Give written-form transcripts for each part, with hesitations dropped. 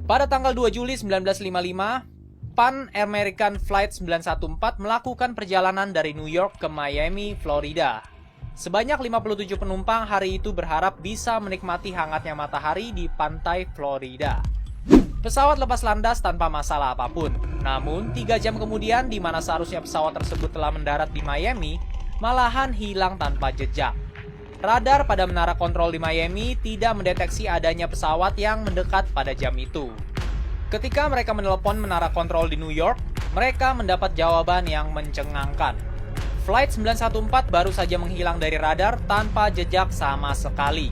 Pada tanggal 2 Juli 1955, Pan American Flight 914 melakukan perjalanan dari New York ke Miami, Florida. Sebanyak 57 penumpang hari itu berharap bisa menikmati hangatnya matahari di pantai Florida. Pesawat lepas landas tanpa masalah apapun. Namun, 3 jam kemudian di mana seharusnya pesawat tersebut telah mendarat di Miami, malahan hilang tanpa jejak. Radar pada menara kontrol di Miami tidak mendeteksi adanya pesawat yang mendekat pada jam itu. Ketika mereka menelepon menara kontrol di New York, mereka mendapat jawaban yang mencengangkan. Flight 914 baru saja menghilang dari radar tanpa jejak sama sekali.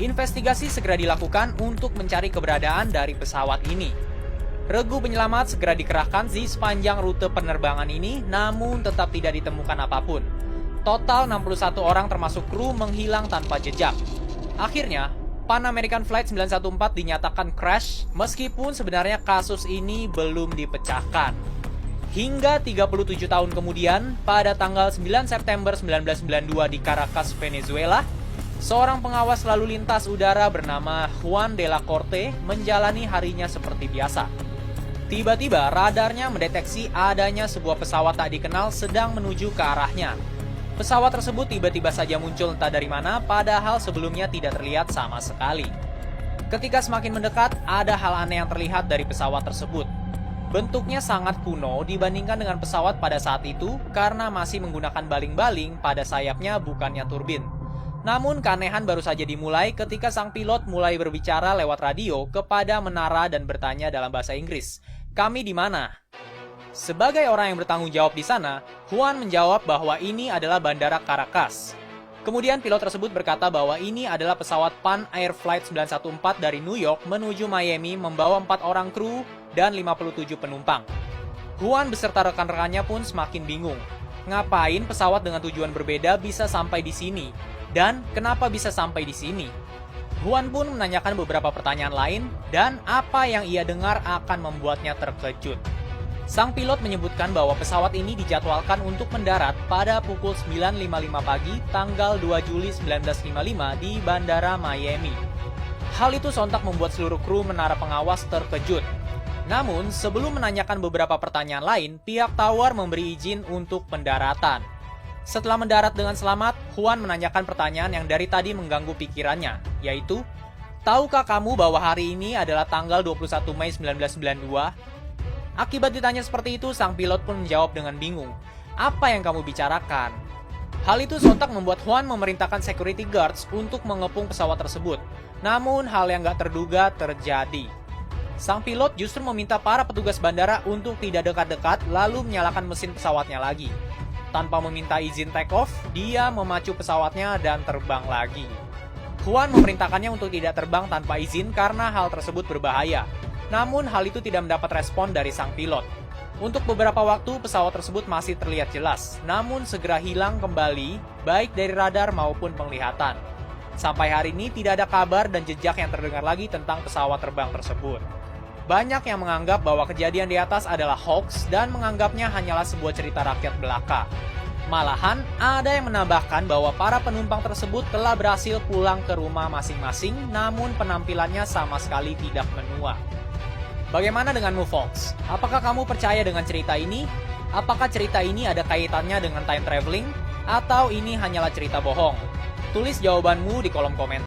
Investigasi segera dilakukan untuk mencari keberadaan dari pesawat ini. Regu penyelamat segera dikerahkan di sepanjang rute penerbangan ini, namun tetap tidak ditemukan apapun. Total 61 orang termasuk kru menghilang tanpa jejak. Akhirnya, Pan American Flight 914 dinyatakan crash, meskipun sebenarnya kasus ini belum dipecahkan. Hingga 37 tahun kemudian, pada tanggal 9 September 1992 di Caracas, Venezuela, seorang pengawas lalu lintas udara bernama Juan de la Corte menjalani harinya seperti biasa. Tiba-tiba radarnya mendeteksi adanya sebuah pesawat tak dikenal sedang menuju ke arahnya. Pesawat tersebut tiba-tiba saja muncul entah dari mana, padahal sebelumnya tidak terlihat sama sekali. Ketika semakin mendekat, ada hal aneh yang terlihat dari pesawat tersebut. Bentuknya sangat kuno dibandingkan dengan pesawat pada saat itu karena masih menggunakan baling-baling pada sayapnya bukannya turbin. Namun keanehan baru saja dimulai ketika sang pilot mulai berbicara lewat radio kepada menara dan bertanya dalam bahasa Inggris, "Kami di mana?" Sebagai orang yang bertanggung jawab di sana, Juan menjawab bahwa ini adalah Bandara Caracas. Kemudian pilot tersebut berkata bahwa ini adalah pesawat Pan Air Flight 914 dari New York menuju Miami membawa 4 orang kru dan 57 penumpang. Juan beserta rekan-rekannya pun semakin bingung. Ngapain pesawat dengan tujuan berbeda bisa sampai di sini? Dan kenapa bisa sampai di sini? Juan pun menanyakan beberapa pertanyaan lain dan apa yang ia dengar akan membuatnya terkejut. Sang pilot menyebutkan bahwa pesawat ini dijadwalkan untuk mendarat pada pukul 9.55 pagi tanggal 2 Juli 1955 di Bandara Miami. Hal itu sontak membuat seluruh kru menara pengawas terkejut. Namun, sebelum menanyakan beberapa pertanyaan lain, pihak Tower memberi izin untuk pendaratan. Setelah mendarat dengan selamat, Juan menanyakan pertanyaan yang dari tadi mengganggu pikirannya, yaitu, "Tahukah kamu bahwa hari ini adalah tanggal 21 Mei 1992? Akibat ditanya seperti itu, sang pilot pun menjawab dengan bingung. "Apa yang kamu bicarakan?" Hal itu sontak membuat Juan memerintahkan security guards untuk mengepung pesawat tersebut. Namun, hal yang gak terduga terjadi. Sang pilot justru meminta para petugas bandara untuk tidak dekat-dekat lalu menyalakan mesin pesawatnya lagi. Tanpa meminta izin take off, dia memacu pesawatnya dan terbang lagi. Juan memerintahkannya untuk tidak terbang tanpa izin karena hal tersebut berbahaya. Namun hal itu tidak mendapat respon dari sang pilot. Untuk beberapa waktu pesawat tersebut masih terlihat jelas, namun segera hilang kembali baik dari radar maupun penglihatan. Sampai hari ini tidak ada kabar dan jejak yang terdengar lagi tentang pesawat terbang tersebut. Banyak yang menganggap bahwa kejadian di atas adalah hoax dan menganggapnya hanyalah sebuah cerita rakyat belaka. Malahan, ada yang menambahkan bahwa para penumpang tersebut telah berhasil pulang ke rumah masing-masing, namun penampilannya sama sekali tidak menua. Bagaimana denganmu, Fox? Apakah kamu percaya dengan cerita ini? Apakah cerita ini ada kaitannya dengan time traveling? Atau ini hanyalah cerita bohong? Tulis jawabanmu di kolom komentar.